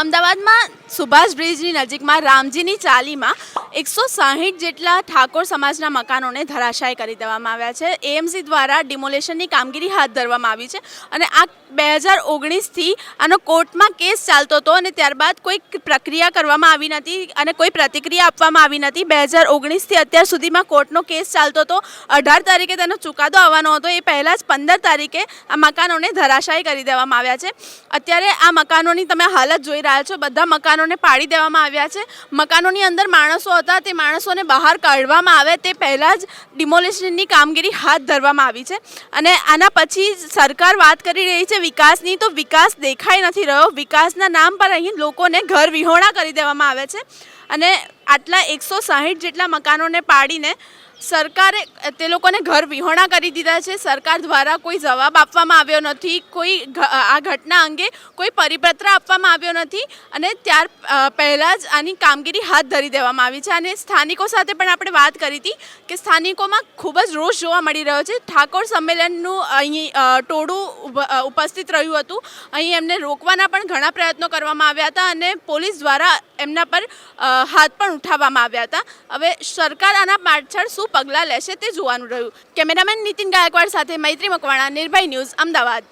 અમદાવાદમાં સુભાષ બ્રિજની નજીકમાં રામજીની ચાલીમાં 160 જેટલા ઠાકોર સમાજના મકાનોને ધરાશાયી કરી દેવામાં આવ્યા છે. એએમસી દ્વારા ડિમોલેશનની કામગીરી હાથ ધરવામાં આવી છે અને આ 2019થી આનો કોર્ટમાં કેસ ચાલતો હતો અને ત્યારબાદ કોઈ પ્રક્રિયા કરવામાં આવી નથી અને કોઈ પ્રતિક્રિયા આપવામાં આવી નથી. 2019થી અત્યાર સુધીમાં કોર્ટનો કેસ ચાલતો હતો. 18 તારીખે તેનો ચુકાદો આવવાનો હતો. એ પહેલાં જ 15 તારીખે આ મકાનોને ધરાશાયી કરી દેવામાં આવ્યા છે. અત્યારે આ મકાનોની તમે હાલત જોઈ રહ્યા છો. બધા મકાનોને પાડી દેવામાં આવ્યા છે. મકાનોની અંદર માણસો હતા, તે માણસોને બહાર કાઢવામાં આવે તે પહેલાં જ ડિમોલેશનની કામગીરી હાથ ધરવામાં આવી છે અને આના પછી સરકાર વાત કરી રહી છે વિકાસની, તો વિકાસ દેખાઈ નથી રહ્યો. વિકાસના નામ પર અહીં લોકોને ઘર વિહોણા કરી દેવામાં આવે છે અને આટલા 160 જેટલા મકાનોને પાડીને સરકારે તે લોકોને ઘર વિહોણા કરી દીધા છે. સરકાર દ્વારા કોઈ જવાબ આપવામાં આવ્યો નથી, કોઈ આ ઘટના અંગે કોઈ પરિપત્ર આપવામાં આવ્યો નથી અને ત્યાર પહેલાં જ આની કામગીરી હાથ ધરી દેવામાં આવી છે. અને સ્થાનિકો સાથે પણ આપણે વાત કરી હતી કે સ્થાનિકોમાં ખૂબ જ રોષ જોવા મળી રહ્યો છે. ઠાકોર સંમેલનનું અહીં ટોળું ઉપસ્થિત રહ્યું હતું. અહીં એમને રોકવાના પણ ઘણા પ્રયત્નો કરવામાં આવ્યા હતા અને પોલીસ દ્વારા એમના પર હાથ પણ ઉઠાવવામાં આવ્યા હતા. હવે સરકાર આના પાછળ શું પગલાં લેશે તે જોવાનું રહ્યું. કેમેરામેન નીતિન ગાયકવાડ સાથે મૈત્રી મકવાણા, નિર્ભય ન્યૂઝ, અમદાવાદ.